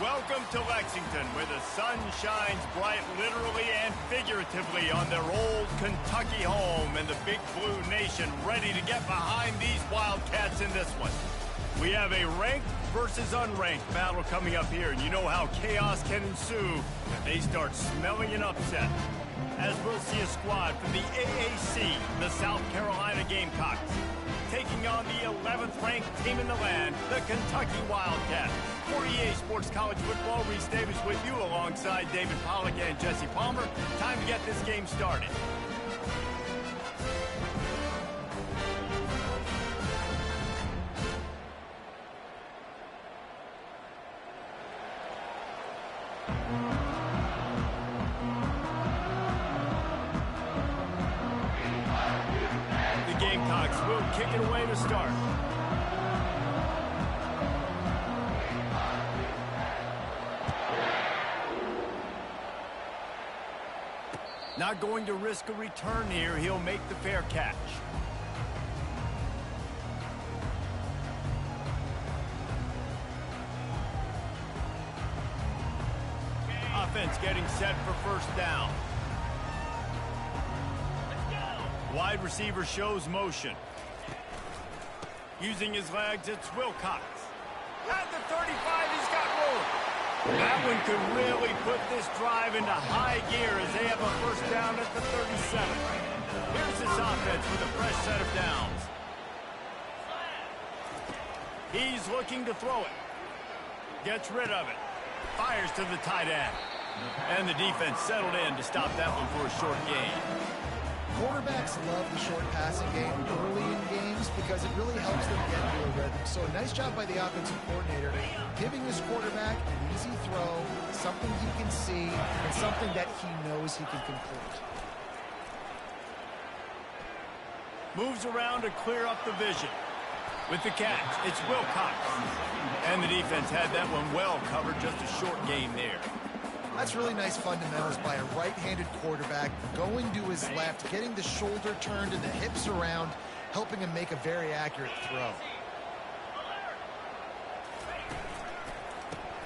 Welcome to Lexington, where the sun shines bright literally and figuratively on their old Kentucky home, and the Big Blue Nation ready to get behind these Wildcats in this one. We have a ranked versus unranked battle coming up here, and you know how chaos can ensue if they start smelling an upset. As we'll see a squad from the AAC, the South Carolina Gamecocks, taking on the 11th ranked team in the land, the Kentucky Wildcats. For EA Sports College Football, Reese Davis with you alongside David Pollack and Jesse Palmer. Time to get this game started. The Gamecocks will kick it away to start. Not going to risk a return here. He'll make the fair catch. Offense getting set for first down. Wide receiver shows motion. Using his legs, it's Wilcox. At the 35, he's got room. That one could really put this drive into high gear as they have a first down at the 37. Here's this offense with a fresh set of downs. He's looking to throw it. Gets rid of it. Fires to the tight end. And the defense settled in to stop that one for a short gain. Quarterbacks love the short passing game early in games because it really helps them get into a rhythm. So a nice job by the offensive coordinator giving this quarterback an easy throw, something he can see, and something that he knows he can complete. Moves around to clear up the vision. With the catch, it's Wilcox. And the defense had that one well covered, just a short gain there. That's really nice fundamentals by a right-handed quarterback, going to his left, getting the shoulder turned and the hips around, helping him make a very accurate throw.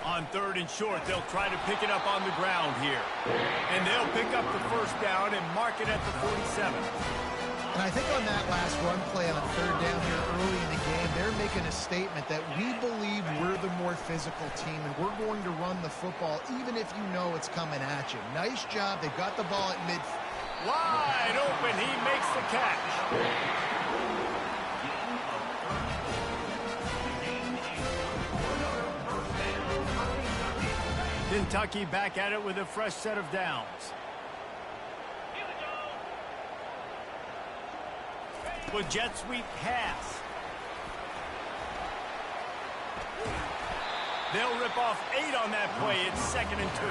On third and short, they'll try to pick it up on the ground here. And they'll pick up the first down and mark it at the 47. And I think on that last run play on third down here early in the game, they're making a statement that we believe we're the more physical team and we're going to run the football even if you know it's coming at you. Nice job. They got the ball at mid. Wide open. He makes the catch. Kentucky back at it with a fresh set of downs. With jet sweep pass. They'll rip off 8 on that play. It's 2nd and 2.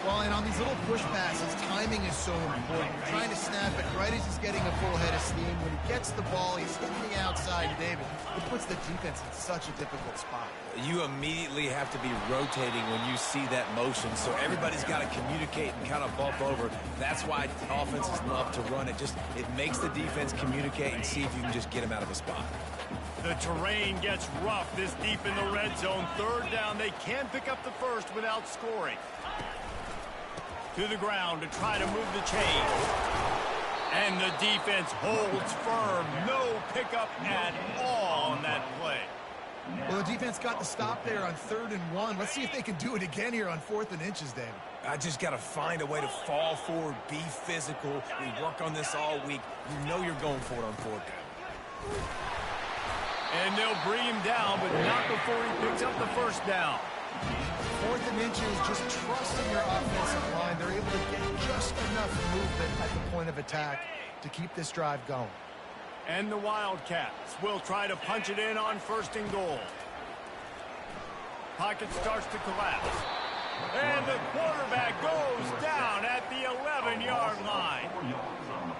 Well, and on these little push passes, timing is so important. You're trying to snap it right as he's getting a full head of steam. When he gets the ball, he's hitting the outside. David, it puts the defense in such a difficult spot. You immediately have to be rotating when you see that motion, so everybody's got to communicate and kind of bump over. That's why offenses love to run it. It makes the defense communicate and see if you can just get him out of a spot. The terrain gets rough this deep in the red zone. Third down, they can pick up the first without scoring. To the ground to try to move the chain. And the defense holds firm. No pickup at all on that play. Well, the defense got the stop there on 3rd and 1. Let's see if they can do it again here on 4th and inches, David. I just got to find a way to fall forward, be physical. We work on this all week. You know you're going for it on 4th down. And they'll bring him down, but not before he picks up the first down. 4th and inches, just trusting your offensive line. They're able to get just enough movement at the point of attack to keep this drive going. And the Wildcats will try to punch it in on 1st and goal. Pocket starts to collapse. And the quarterback goes down at the 11-yard line.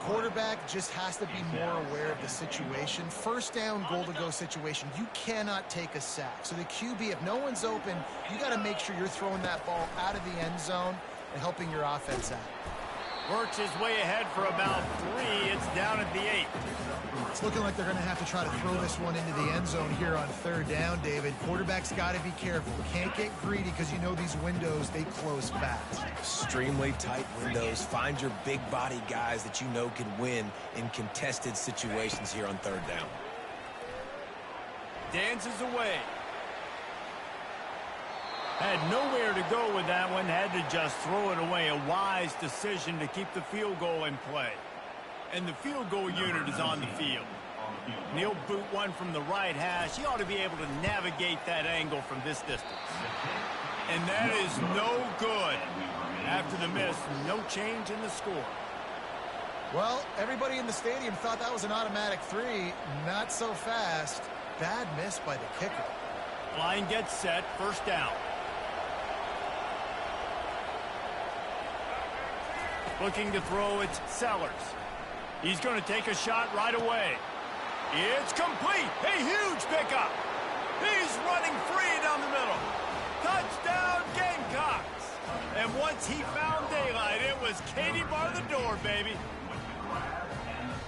Quarterback just has to be more aware of the situation. First down, goal-to-go situation. You cannot take a sack. So the QB, if no one's open, you got to make sure you're throwing that ball out of the end zone and helping your offense out. Works his way ahead for about 3. It's down at the 8. It's looking like they're going to have to try to throw this one into the end zone here on 3rd down, David. Quarterback's got to be careful. Can't get greedy because you know these windows, they close fast. Extremely tight windows. Find your big body guys that you know can win in contested situations here on 3rd down. Dances away. Had nowhere to go with that one. Had to just throw it away. A wise decision to keep the field goal in play. And the field goal unit is on the field. He'll boot one from the right hash. He ought to be able to navigate that angle from this distance. And that is no good. After the miss, no change in the score. Well, everybody in the stadium thought that was an automatic 3. Not so fast. Bad miss by the kicker. Line gets set. 1st down. Looking to throw, it's Sellers. He's going to take a shot right away. It's complete. A huge pickup. He's running free down the middle. Touchdown, Gamecocks. And once he found daylight, it was Katie bar the door, baby.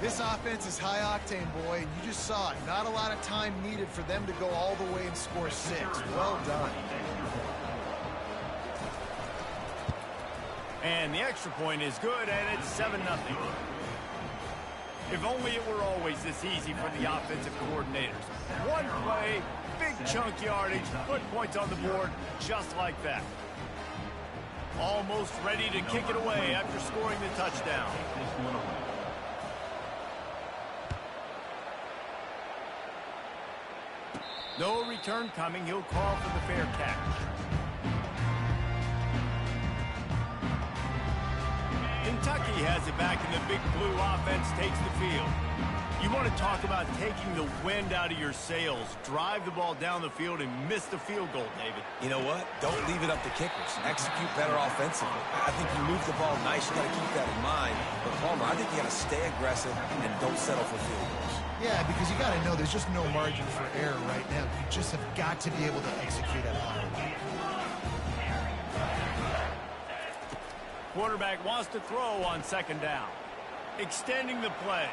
This offense is high octane, boy, and you just saw it. Not a lot of time needed for them to go all the way and score 6. Well done. And the extra point is good, and it's 7-0. If only it were always this easy for the offensive coordinators. One play, big chunk yardage, put points on the board, just like that. Almost ready to kick it away after scoring the touchdown. No return coming. He'll call for the fair catch. Kentucky has it back, and the Big Blue offense takes the field. You want to talk about taking the wind out of your sails. Drive the ball down the field and miss the field goal, David. You know what? Don't leave it up to kickers. Execute better offensively. I think you move the ball nice. You got to keep that in mind. But, Palmer, I think you got to stay aggressive and don't settle for field goals. Yeah, because you got to know there's just no margin for error right now. You just have got to be able to execute at a high level. Quarterback wants to throw on 2nd down. Extending the play.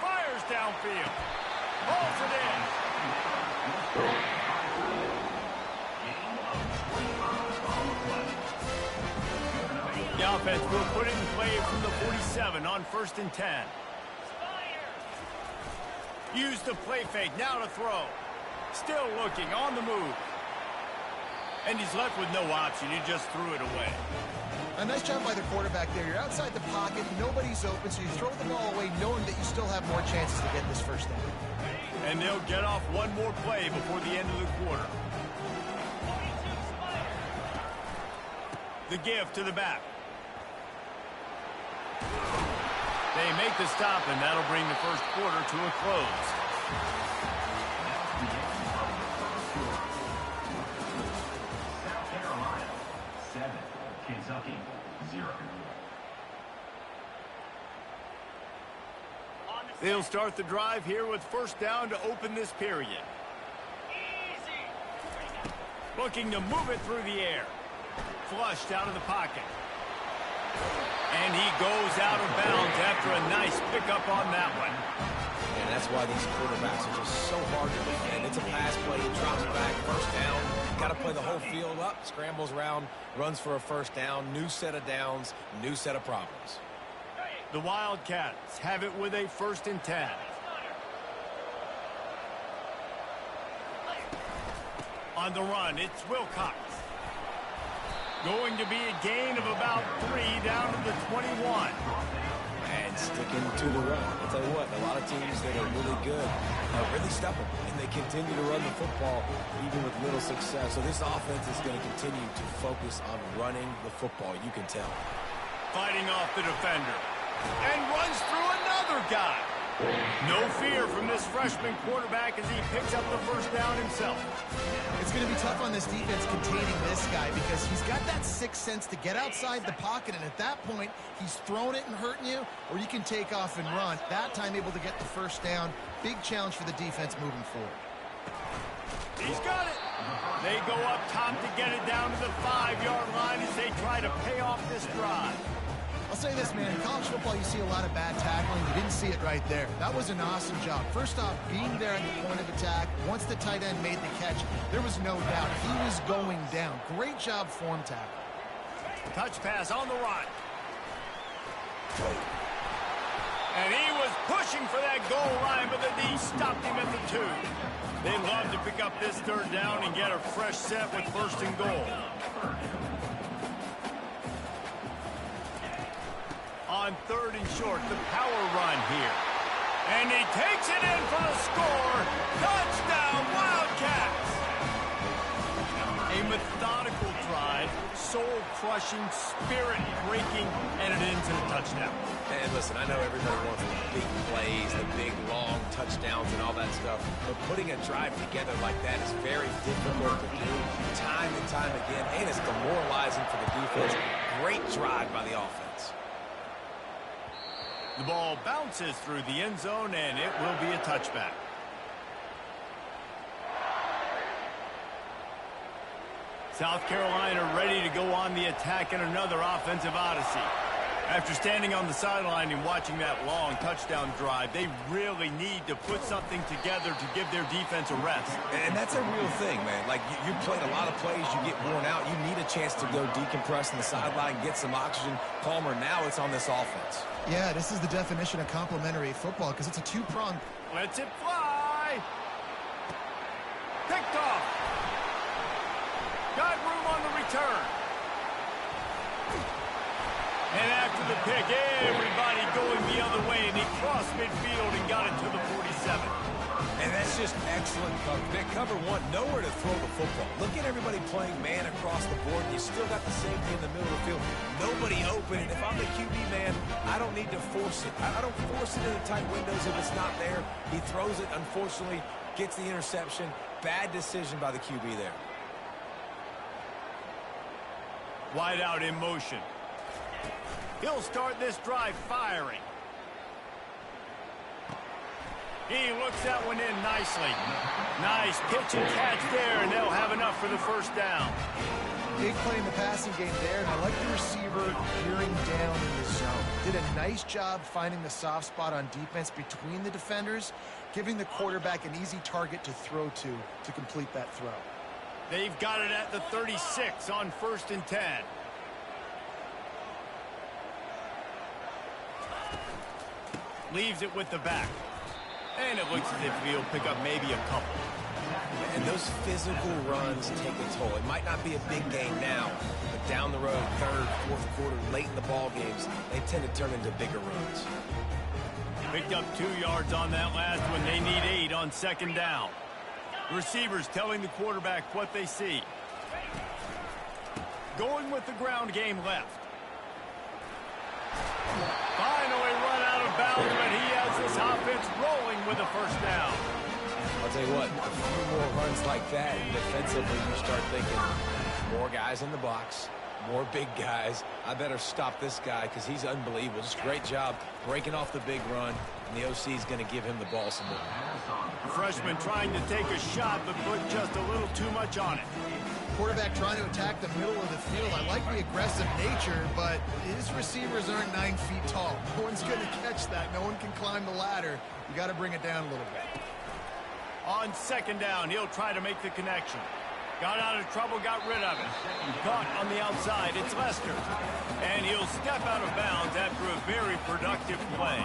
Fires downfield. Holds it in. The offense will put it in play from the 47 on 1st and 10. Use the play fake. Now to throw. Still looking on the move. And he's left with no option. He just threw it away. A nice job by the quarterback there. You're outside the pocket, nobody's open, so you throw the ball away knowing that you still have more chances to get this 1st down. And they'll get off one more play before the end of the quarter. The give to the back. They make the stop, and that'll bring the 1st quarter to a close. Kentucky 0. They'll start the drive here with 1st down to open this period. Looking to move it through the air. Flushed out of the pocket. And he goes out of bounds after a nice pickup on that one. And that's why these quarterbacks are just so hard to defend. It's a pass play. He drops back. 1st down. Got to play the whole field up. Scrambles around. Runs for a 1st down. New set of downs. New set of problems. The Wildcats have it with a 1st and 10. On the run, it's Wilcox. Going to be a gain of about 3 down to the 21. And sticking to the run. I'll tell you what, a lot of teams that are really good are really stubborn, and they continue to run the football even with little success. So this offense is going to continue to focus on running the football, you can tell. Fighting off the defender. And runs through another guy. No fear from this freshman quarterback as he picks up the 1st down himself. It's going to be tough on this defense containing this guy because he's got that 6th sense to get outside the pocket, and at that point, he's throwing it and hurting you, or you can take off and run. That time able to get the 1st down. Big challenge for the defense moving forward. He's got it. They go up top to get it down to the 5-yard line as they try to pay off this drive. I'll say this, man. In college football, you see a lot of bad tackling. You didn't see it right there. That was an awesome job. First off, being there at the point of attack. Once the tight end made the catch, there was no doubt he was going down. Great job form tackle. Touch pass on the run. And he was pushing for that goal line, but the D stopped him at the 2. They'd love to pick up this third down and get a fresh set with first and goal. On third and short, the power run here. And he takes it in for the score. Touchdown, Wildcats! A methodical drive, soul-crushing, spirit-breaking, and it ends in a touchdown. And listen, I know everybody wants the big plays, the big, long touchdowns and all that stuff, but putting a drive together like that is very difficult to do time and time again, and it's demoralizing for the defense. Great drive by the offense. The ball bounces through the end zone, and it will be a touchback. South Carolina ready to go on the attack in another offensive odyssey. After standing on the sideline and watching that long touchdown drive, they really need to put something together to give their defense a rest. And that's a real thing, man. Like, you played a lot of plays, you get worn out, you need a chance to go decompress on the sideline, get some oxygen. Palmer, now it's on this offense. Yeah, this is the definition of complementary football because it's a two-pronged. Lets it fly. Picked off. Got room on the return. And after the pick, everybody going the other way, and he crossed midfield and got it to the 47. And that's just excellent cover. Cover one, nowhere to throw the football. Look at everybody playing man across the board. You still got the safety in the middle of the field. Nobody open. And if I'm the QB man, I don't need to force it. I don't force it in the tight windows if it's not there. He throws it, unfortunately, gets the interception. Bad decision by the QB there. Wide out in motion. He'll start this drive firing. He looks that one in nicely. Nice pitch and catch there, and they'll have enough for the first down. Big play in the passing game there, and I like the receiver gearing down in the zone. Did a nice job finding the soft spot on defense between the defenders, giving the quarterback an easy target to throw to complete that throw. They've got it at the 36 on 1st and 10. Leaves it with the back. And it looks as if he'll pick up maybe a couple. And those physical runs take a toll. It might not be a big game now, but down the road, third, fourth quarter, late in the ball games, they tend to turn into bigger runs. Picked up 2 yards on that last one. They need 8 on 2nd down. The receivers telling the quarterback what they see. Going with the ground game left. Finally run out of bounds, but he has this offense rolling with a first down. I'll tell you what, a few more runs like that, and defensively you start thinking more guys in the box, more big guys. I better stop this guy because he's unbelievable. Just great job breaking off the big run, and the OC is going to give him the ball some more. The freshman trying to take a shot, but put just a little too much on it. Quarterback trying to attack the middle of the field. I like the aggressive nature, but his receivers aren't 9 feet tall. No one's going to catch that. No one can climb the ladder. You got to bring it down a little bit. On 2nd down, he'll try to make the connection. Got out of trouble, got rid of it. Caught on the outside, it's Lester. And he'll step out of bounds after a very productive play.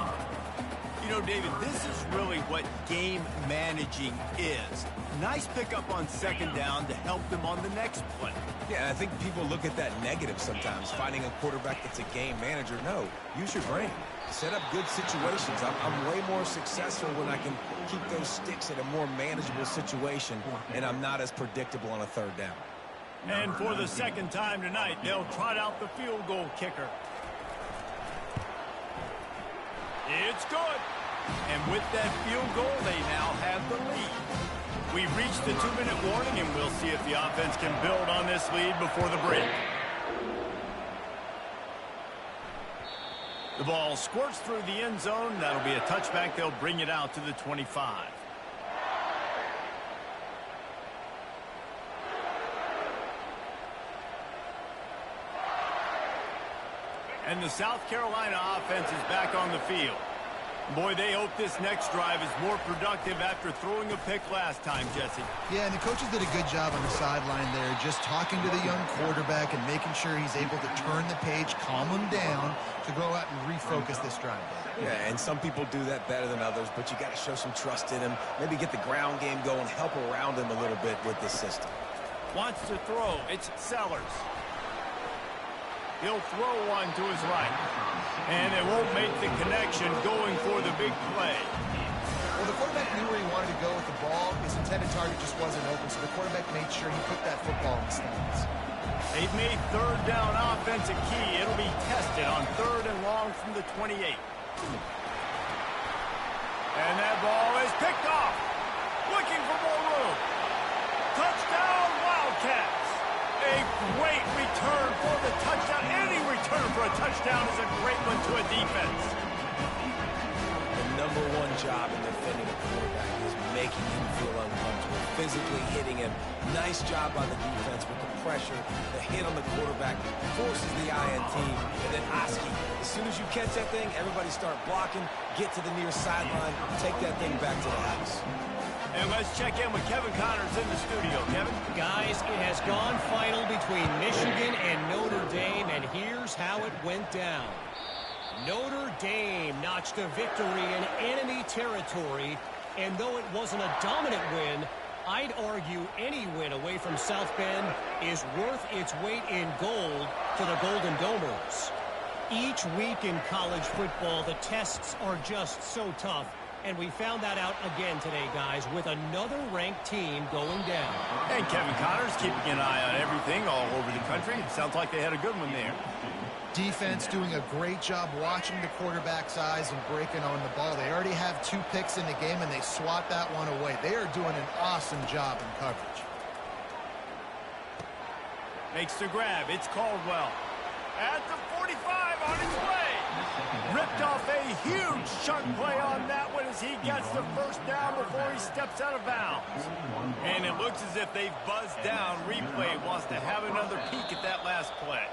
You know, David, this is really what game managing is. Nice pickup on 2nd down to help them on the next play. Yeah, I think people look at that negative sometimes, finding a quarterback that's a game manager. No, use your brain. Set up good situations. I'm way more successful when I can keep those sticks in a more manageable situation, and I'm not as predictable on a 3rd down. And for the 2nd time tonight, they'll trot out the field goal kicker. It's good. And with that field goal, they now have the lead. We've reached the 2-minute warning, and we'll see if the offense can build on this lead before the break. The ball squirts through the end zone. That'll be a touchback. They'll bring it out to the 25. And the South Carolina offense is back on the field. Boy, they hope this next drive is more productive after throwing a pick last time, Jesse. Yeah, and the coaches did a good job on the sideline there, just talking to the young quarterback and making sure he's able to turn the page, calm him down to go out and refocus this drive. Yeah, and some people do that better than others, but you got to show some trust in him. Maybe get the ground game going, help around him a little bit with this system. Wants to throw. It's Sellers. He'll throw one to his right. And it won't make the connection going for the big play. Well, the quarterback knew where he wanted to go with the ball. His intended target just wasn't open, so the quarterback made sure he put that football in the stands. They've made third down offense a key. It'll be tested on 3rd and long from the 28. And that ball is picked off. Looking for more room. Touchdown, Wildcats. A great return for the touchdown. Any return for a touchdown is a great one to a defense. The #1 job in defending a quarterback is making him feel uncomfortable, physically hitting him. Nice job by the defense with the pressure. The hit on the quarterback forces the INT. And then Oski, as soon as you catch that thing, everybody start blocking, get to the near sideline, take that thing back to the house. And let's check in with Kevin Connors in the studio. Kevin? Guys, it has gone final between Michigan and Notre Dame, and here's how it went down. Notre Dame notched a victory in enemy territory, and though it wasn't a dominant win, I'd argue any win away from South Bend is worth its weight in gold to the Golden Domers. Each week in college football, the tests are just so tough. And we found that out again today, guys, with another ranked team going down. And Kevin Connors keeping an eye on everything all over the country. It sounds like they had a good one there. Defense doing a great job watching the quarterback's eyes and breaking on the ball. They already have 2 picks in the game, and they swat that one away. They are doing an awesome job in coverage. Makes the grab. It's Caldwell. At the 45 on his way. Ripped off a huge chunk play on that one as he gets the first down before he steps out of bounds. And it looks as if they've buzzed down. Replay wants to have another peek at that last play.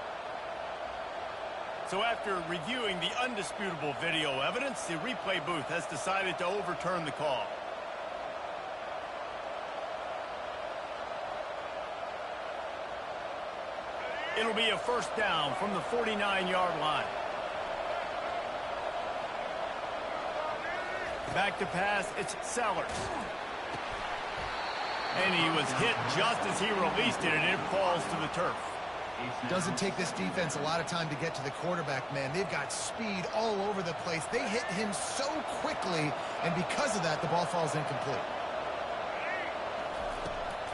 So after reviewing the undisputable video evidence, the replay booth has decided to overturn the call. It'll be a first down from the 49-yard line. Back to pass, it's Sellers. And he was hit just as he released it, and it falls to the turf. Doesn't take this defense a lot of time to get to the quarterback, man. They've got speed all over the place. They hit him so quickly, and because of that, the ball falls incomplete.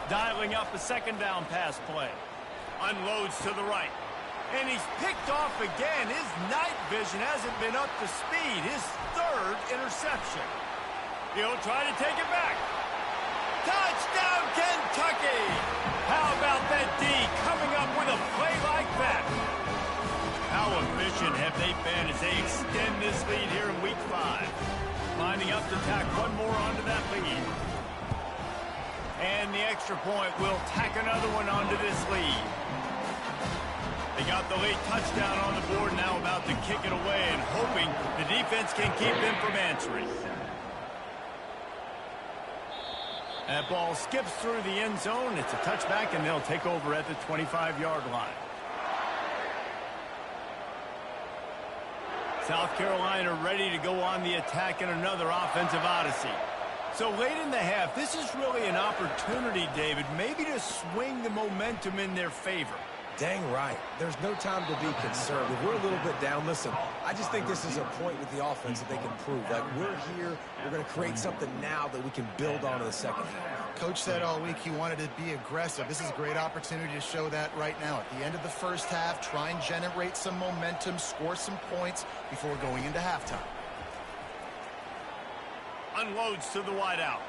Dialing up a second down pass play. Unloads to the right. And he's picked off again. His night vision hasn't been up to speed. His 3rd interception. He'll try to take it back. Touchdown, Kentucky! How about that D coming up with a play like that? How efficient have they been as they extend this lead here in Week 5? Lining up to tack one more onto that lead. And the extra point will tack another one onto this lead. They got the late touchdown on the board, now about to kick it away and hoping the defense can keep them from answering. That ball skips through the end zone. It's a touchback, and they'll take over at the 25-yard line. South Carolina ready to go on the attack in another offensive odyssey. So late in the half, this is really an opportunity, David, maybe to swing the momentum in their favor. Dang right. There's no time to be concerned. If we're a little bit down, listen, I just think this is a point with the offense that they can prove. Like, we're here, we're going to create something now that we can build on in the second half. Coach said all week he wanted to be aggressive. This is a great opportunity to show that right now. At the end of the first half, try and generate some momentum, score some points before going into halftime. Unloads to the wideout.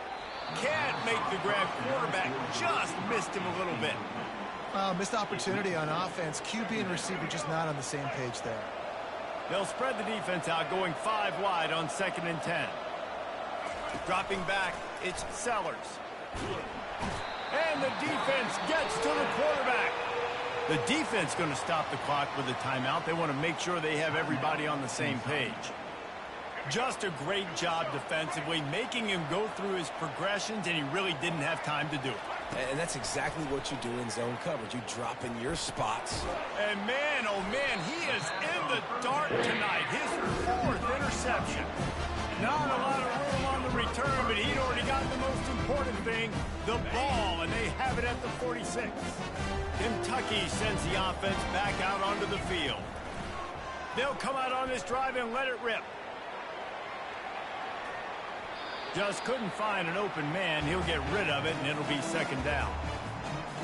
Can't make the grab. Quarterback just missed him a little bit. Missed opportunity on offense. QB and receiver just not on the same page there. They'll spread the defense out, going 5 wide on 2nd and 10. Dropping back, it's Sellers. And the defense gets to the quarterback. The defense going to stop the clock with a timeout. They want to make sure they have everybody on the same page. Just a great job defensively, making him go through his progressions, and he really didn't have time to do it. And that's exactly what you do in zone coverage. You drop in your spots. And man, oh man, he is in the dark tonight. His 4th interception. Not a lot of room on the return, but he'd already got the most important thing, the ball, and they have it at the 46. Kentucky sends the offense back out onto the field. They'll come out on this drive and let it rip. Just couldn't find an open man. He'll get rid of it, and it'll be 2nd down.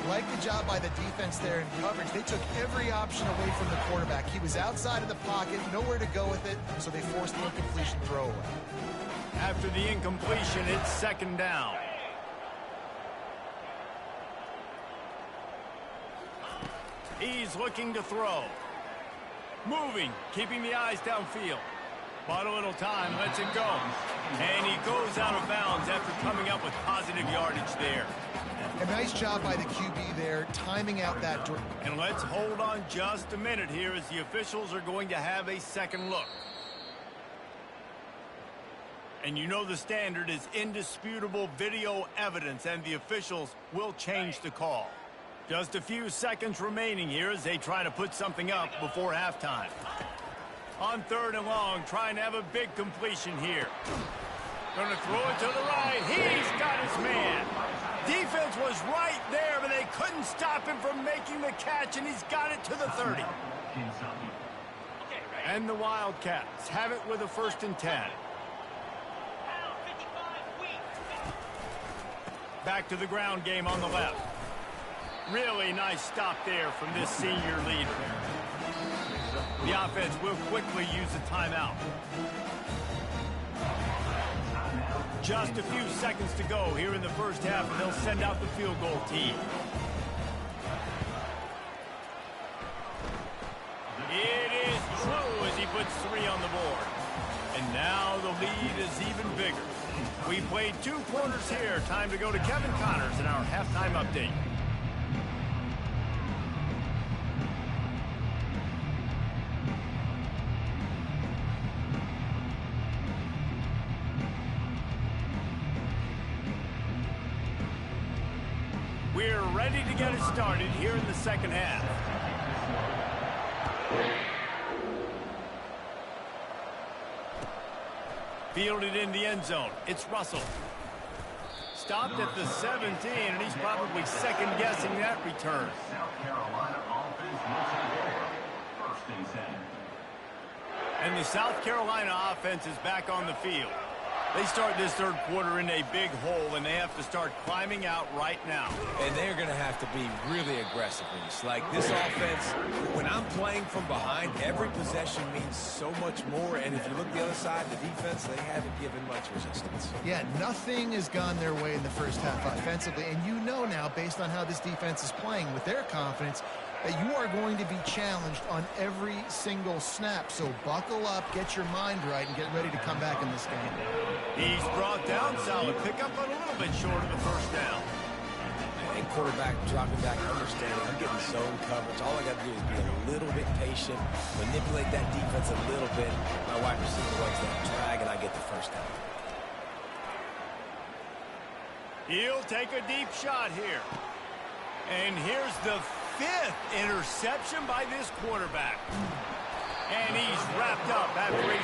Like the job by the defense there in coverage. They took every option away from the quarterback. He was outside of the pocket, nowhere to go with it, so they forced the incompletion throwaway. After the incompletion, it's 2nd down. He's looking to throw. Moving, keeping the eyes downfield. Bought a little time, lets it go. And he goes out of bounds after coming up with positive yardage there. A nice job by the QB there, timing out that. And let's hold on just a minute here as the officials are going to have a second look. And you know the standard is indisputable video evidence, and the officials will change the call. Just a few seconds remaining here as they try to put something up before halftime. On 3rd and long, trying to have a big completion here. Going to throw it to the right. He's got his man. Defense was right there, but they couldn't stop him from making the catch, and he's got it to the 30. And the Wildcats have it with a 1st and 10. Back to the ground game on the left. Really nice stop there from this senior leader. The offense will quickly use a timeout. Just a few seconds to go here in the first half, and they'll send out the field goal team. It is true as he puts 3 on the board. And now the lead is even bigger. We played 2 quarters here. Time to go to Kevin Connors in our halftime update. We're ready to get it started here in the second half. Fielded in the end zone. It's Russell. Stopped at the 17, and he's probably second-guessing that return. And the South Carolina offense is back on the field. They start this 3rd quarter in a big hole, and they have to start climbing out right now. And they're going to have to be really aggressive. It's like this offense, when I'm playing from behind, every possession means so much more. And if you look the other side, the defense, they haven't given much resistance. Yeah, nothing has gone their way in the first half offensively. And you know now, based on how this defense is playing with their confidence, that you are going to be challenged on every single snap. So buckle up, get your mind right, and get ready to come back in this game. He's brought down. Solid pickup, but a little bit short of the 1st down. And quarterback dropping back, understanding I'm getting zone coverage. All I got to do is be a little bit patient, manipulate that defense a little bit. My wide receiver runs that drag, and I get the 1st down. He'll take a deep shot here. And here's the 5th interception by this quarterback. And he's wrapped up after he...